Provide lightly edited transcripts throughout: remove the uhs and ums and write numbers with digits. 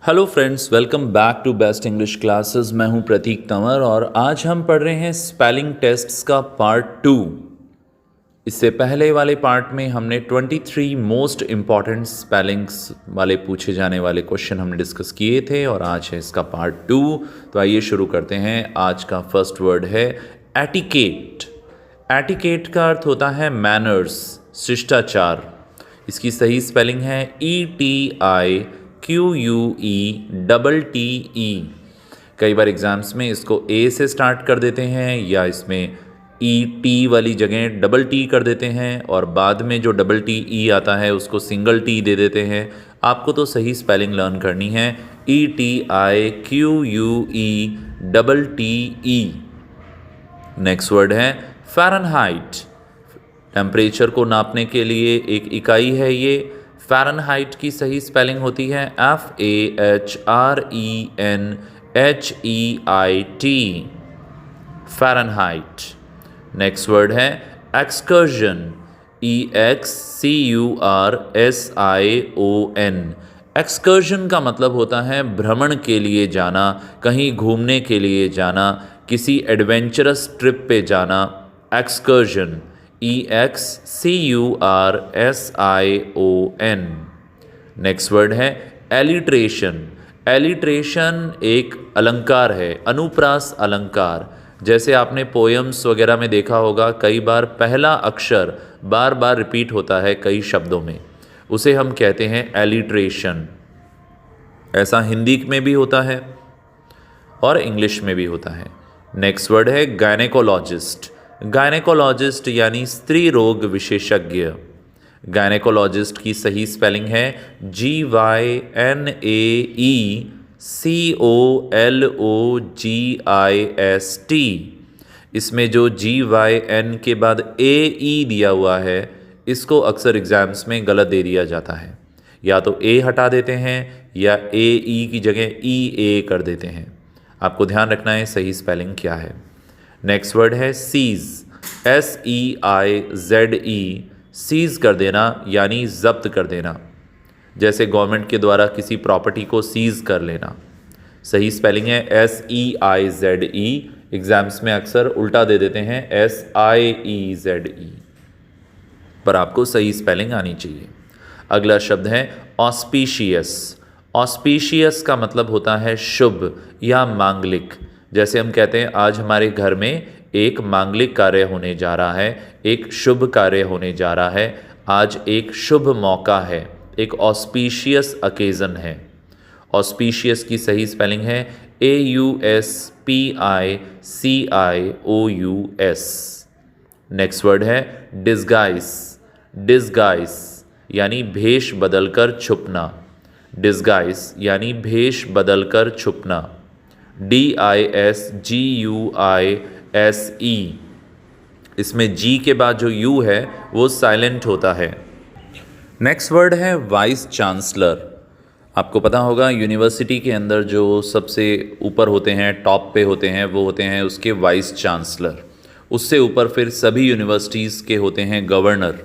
Hello friends, welcome back to best English classes. मैं हूं प्रतीक तंवर और आज हम पढ़ रहे हैं स्पेलिंग टेस्ट्स का पार्ट 2। इससे पहले वाले पार्ट में हमने 23 मोस्ट इम्पॉर्टेंट स्पेलिंग्स वाले पूछे जाने वाले क्वेश्चन हमने डिस्कस किए थे और आज है इसका पार्ट 2। तो आइए शुरू करते हैं। आज का फर्स्ट वर्ड है एटिकेट। एटिकेट का अर्थ होता है मैनर्स, शिष्टाचार। इसकी सही स्पेलिंग है ETIQUETTE। कई बार एग्जाम्स में इसको ए से स्टार्ट कर देते हैं या इसमें टी वाली जगह डबल टी कर देते हैं और बाद में जो डबल टी ई आता है उसको सिंगल टी दे देते हैं। आपको तो सही स्पेलिंग लर्न करनी है, ETIQUETTE। नेक्स्ट वर्ड है फ़ारेनहाइट। टेम्परेचर को नापने के लिए एक इकाई है ये। फ़ारेनहाइट की सही स्पेलिंग होती है FAHRENHEIT, फ़ारेनहाइट। नेक्स्ट वर्ड है एक्सकर्जन। EXCURSION। एक्सकर्जन का मतलब होता है भ्रमण के लिए जाना, कहीं घूमने के लिए जाना, किसी एडवेंचरस ट्रिप पे जाना। Excursion, EXCURSION। नेक्स्ट वर्ड है एलिट्रेशन। एलिट्रेशन एक अलंकार है, अनुप्रास अलंकार। जैसे आपने पोएम्स वगैरह में देखा होगा, कई बार पहला अक्षर बार बार रिपीट होता है कई शब्दों में, उसे हम कहते हैं एलिट्रेशन। ऐसा हिंदी में भी होता है और इंग्लिश में भी होता है। नेक्स्ट वर्ड है गायनेकोलॉजिस्ट। गायनेकोलॉजिस्ट यानी स्त्री रोग विशेषज्ञ। गायनेकोलॉजिस्ट की सही स्पेलिंग है GYNAECOLOGIST। इसमें जो GYN के बाद AE दिया हुआ है, इसको अक्सर एग्जाम्स में गलत दे दिया जाता है। या तो A हटा देते हैं या AE की जगह EA कर देते हैं। आपको ध्यान रखना है सही स्पेलिंग क्या है। नेक्स्ट वर्ड है सीज। SEIZE। सीज कर देना यानी जब्त कर देना। जैसे गवर्नमेंट के द्वारा किसी प्रॉपर्टी को सीज कर लेना। सही स्पेलिंग है SEIZE। एग्जाम्स में अक्सर उल्टा दे देते हैं SIEZE, पर आपको सही स्पेलिंग आनी चाहिए। अगला शब्द है ऑस्पीशियस। ऑस्पीशियस का मतलब होता है शुभ या मांगलिक। जैसे हम कहते हैं आज हमारे घर में एक मांगलिक कार्य होने जा रहा है, एक शुभ कार्य होने जा रहा है, आज एक शुभ मौका है, एक ऑस्पीशियस अकेजन है। ऑस्पीशियस की सही स्पेलिंग है AUSPICIOUS। नेक्स्ट वर्ड है डिस्गाइस। डिस्गाइस यानी भेष बदलकर छुपना। डिस्गाइस यानी भेष बदलकर छुपना। DISGUISE। इसमें जी के बाद जो यू है वो साइलेंट होता है। नेक्स्ट वर्ड है वाइस चांसलर। आपको पता होगा यूनिवर्सिटी के अंदर जो सबसे ऊपर होते हैं, टॉप पे होते हैं, वो होते हैं उसके वाइस चांसलर। उससे ऊपर फिर सभी यूनिवर्सिटीज़ के होते हैं गवर्नर।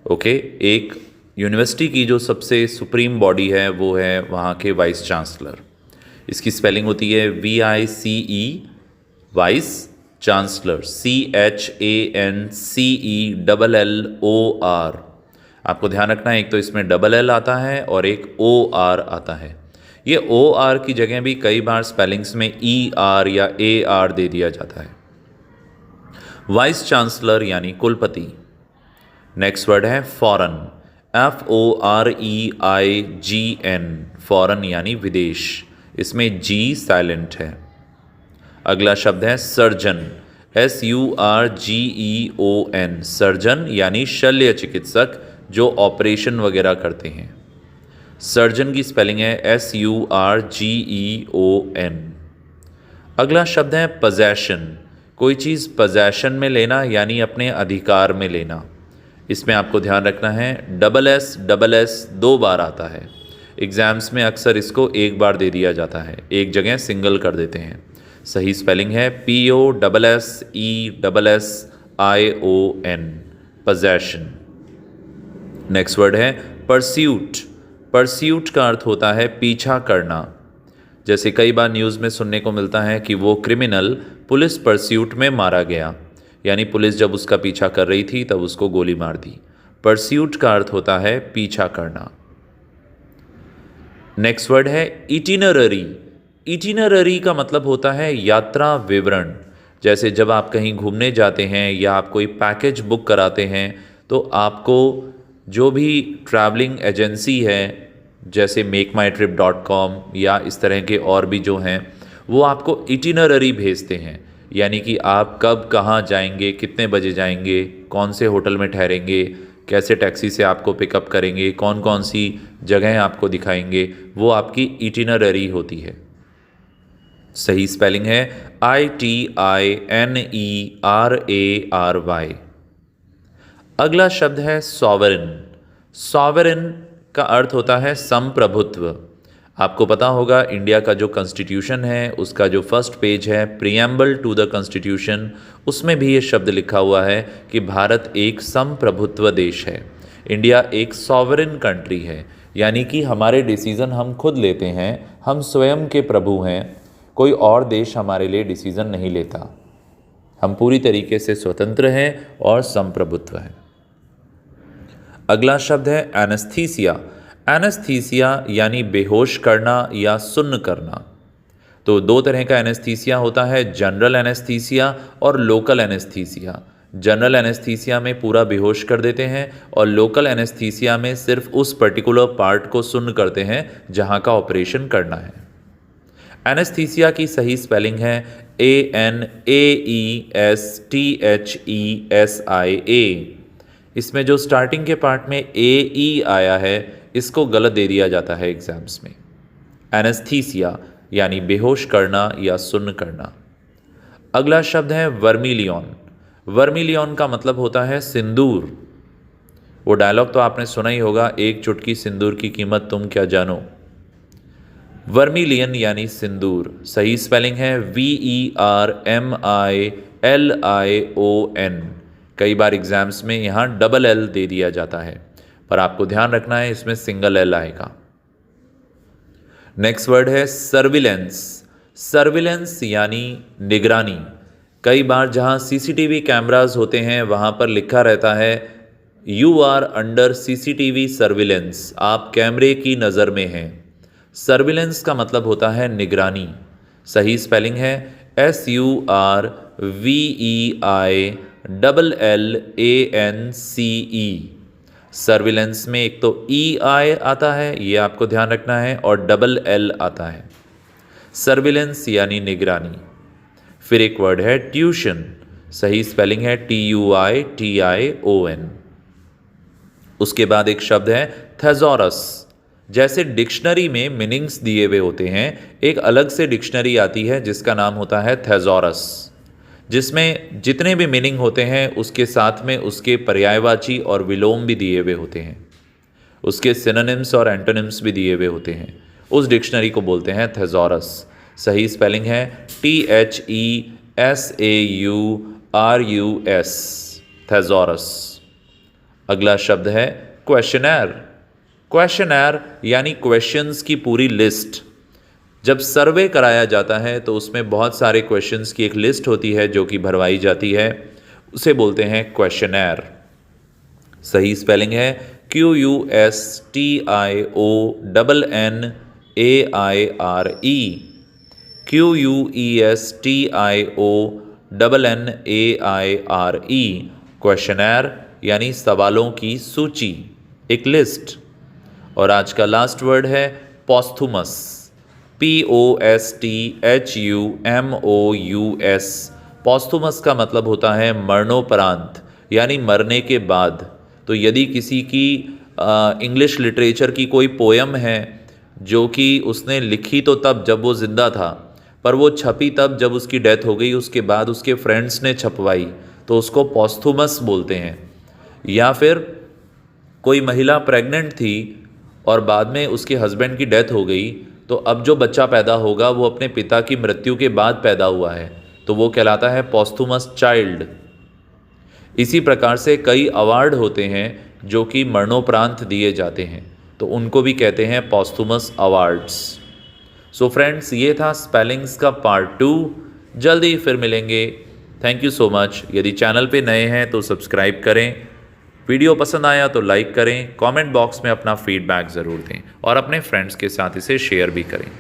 ओके, एक यूनिवर्सिटी की जो सबसे सुप्रीम बॉडी है वो है वहाँ के वाइस चांसलर। इसकी स्पेलिंग होती है VICE, वाइस चांसलर, CHANCELLOR। आपको ध्यान रखना है, एक तो इसमें डबल एल आता है और एक OR आता है। ये OR की जगह भी कई बार स्पेलिंग्स में ER या AR दे दिया जाता है। वाइस चांसलर यानी कुलपति। नेक्स्ट वर्ड है फॉरेन। FOREIGN, फॉरेन यानी विदेश। इसमें G साइलेंट है। अगला शब्द है सर्जन। SURGEON, सर्जन यानी शल्य चिकित्सक जो ऑपरेशन वगैरह करते हैं। सर्जन की स्पेलिंग है SURGEON। अगला शब्द है पोजेशन। कोई चीज़ पोजेशन में लेना यानी अपने अधिकार में लेना। इसमें आपको ध्यान रखना है SS दो बार आता है। एग्जाम्स में अक्सर इसको एक बार दे दिया जाता है, एक जगह सिंगल कर देते हैं। सही स्पेलिंग है POSSESSION, पोजेशन। नेक्स्ट वर्ड है परस्यूट। परस्यूट का अर्थ होता है पीछा करना। जैसे कई बार न्यूज़ में सुनने को मिलता है कि वो क्रिमिनल पुलिस परस्यूट में मारा गया, यानी पुलिस जब उसका पीछा कर रही थी तब उसको गोली मार दी। परस्यूट का अर्थ होता है पीछा करना। नेक्स्ट वर्ड है इटिनररी। इटिनररी का मतलब होता है यात्रा विवरण। जैसे जब आप कहीं घूमने जाते हैं या आप कोई पैकेज बुक कराते हैं तो आपको जो भी ट्रैवलिंग एजेंसी है जैसे MakeMyTrip.com या इस तरह के और भी जो हैं वो आपको इटिनररी भेजते हैं, यानी कि आप कब कहाँ जाएंगे, कितने बजे जाएंगे, कौन से होटल में ठहरेंगे, कैसे टैक्सी से आपको पिकअप करेंगे, कौन कौन सी जगहें आपको दिखाएंगे, वो आपकी इटिनररी होती है। सही स्पेलिंग है ITINERARY। अगला शब्द है सॉवरेन। सॉवरेन का अर्थ होता है संप्रभुत्व। आपको पता होगा इंडिया का जो कॉन्स्टिट्यूशन है उसका जो फर्स्ट पेज है प्रीएम्बल टू द कॉन्स्टिट्यूशन, उसमें भी ये शब्द लिखा हुआ है कि भारत एक संप्रभुत्व देश है। इंडिया एक सॉवरेन कंट्री है, यानी कि हमारे डिसीज़न हम खुद लेते हैं, हम स्वयं के प्रभु हैं, कोई और देश हमारे लिए डिसीज़न नहीं लेता। हम पूरी तरीके से स्वतंत्र हैं और संप्रभुत्व हैं। अगला शब्द है एनेस्थीसिया। एनेस्थीसिया यानी बेहोश करना या सुन्न करना। तो दो तरह का एनेस्थीसिया होता है, जनरल एनेस्थीसिया और लोकल एनेस्थीसिया। जनरल एनेस्थीसिया में पूरा बेहोश कर देते हैं और लोकल एनेस्थीसिया में सिर्फ उस पर्टिकुलर पार्ट को सुन्न करते हैं जहां का ऑपरेशन करना है। एनेस्थीसिया की सही स्पेलिंग है ANAESTHESIA। इसमें जो स्टार्टिंग के पार्ट में AE आया है इसको गलत दे दिया जाता है एग्जाम्स में। एनेस्थीसिया यानी बेहोश करना या सुन्न करना। अगला शब्द है वर्मिलियन। वर्मिलियन का मतलब होता है सिंदूर। वो डायलॉग तो आपने सुना ही होगा, एक चुटकी सिंदूर की कीमत तुम क्या जानो। वर्मिलियन यानी सिंदूर। सही स्पेलिंग है VERMILION। कई बार एग्जाम्स में यहाँ डबल L दे दिया जाता है, पर आपको ध्यान रखना है इसमें सिंगल L आएगा। नेक्स्ट वर्ड है सर्विलेंस। सर्विलेंस यानी निगरानी। कई बार जहाँ CCTV कैमरास होते हैं वहाँ पर लिखा रहता है you are under CCTV surveillance, आप कैमरे की नज़र में हैं। सर्विलेंस का मतलब होता है निगरानी। सही स्पेलिंग है SURVEILLANCE। सर्विलेंस में एक तो EI आता है, ये आपको ध्यान रखना है, और डबल L आता है। सर्विलेंस यानी निगरानी। फिर एक वर्ड है ट्यूशन। सही स्पेलिंग है TUITION। उसके बाद एक शब्द है थेसॉरस। जैसे डिक्शनरी में मीनिंग्स दिए हुए होते हैं, एक अलग से डिक्शनरी आती है जिसका नाम होता है थेसॉरस, जिसमें जितने भी मीनिंग होते हैं उसके साथ में उसके पर्यायवाची और विलोम भी दिए हुए होते हैं, उसके सिनोनिम्स और एंटोनिम्स भी दिए हुए होते हैं। उस डिक्शनरी को बोलते हैं थेसॉरस। सही स्पेलिंग है THESAURUS, थेसॉरस। अगला शब्द है क्वेश्चनर। क्वेश्चनर यानी क्वेश्चंस की पूरी लिस्ट। जब सर्वे कराया जाता है तो उसमें बहुत सारे क्वेश्चंस की एक लिस्ट होती है जो कि भरवाई जाती है, उसे बोलते हैं क्वेश्चनर। सही स्पेलिंग है QUSTIONNAIRE, QUESTIONNAIRE। क्वेश्चनर यानी सवालों की सूची, एक लिस्ट। और आज का लास्ट वर्ड है पोस्थुमस। POSTHUMOUS। पोस्थुमस का मतलब होता है मरणोपरांत, यानी मरने के बाद। तो यदि किसी की इंग्लिश लिटरेचर की कोई पोयम है जो कि उसने लिखी तो तब जब वो ज़िंदा था, पर वो छपी तब जब उसकी डेथ हो गई, उसके बाद उसके फ्रेंड्स ने छपवाई, तो उसको पोस्थुमस बोलते हैं। या फिर कोई महिला प्रेग्नेंट थी और बाद में उसके हस्बैंड की डेथ हो गई, तो अब जो बच्चा पैदा होगा वो अपने पिता की मृत्यु के बाद पैदा हुआ है, तो वो कहलाता है पोस्थुमस चाइल्ड। इसी प्रकार से कई अवार्ड होते हैं जो कि मरणोपरांत दिए जाते हैं। तो उनको भी कहते हैं पॉस्थुमस अवार्ड्स। सो फ्रेंड्स, ये था स्पेलिंग्स का पार्ट 2। जल्दी फिर मिलेंगे। Thank you so much. यदि चैनल पे नए हैं तो सब्सक्राइब करें, वीडियो पसंद आया तो लाइक करें, कमेंट बॉक्स में अपना फीडबैक ज़रूर दें और अपने फ्रेंड्स के साथ इसे शेयर भी करें।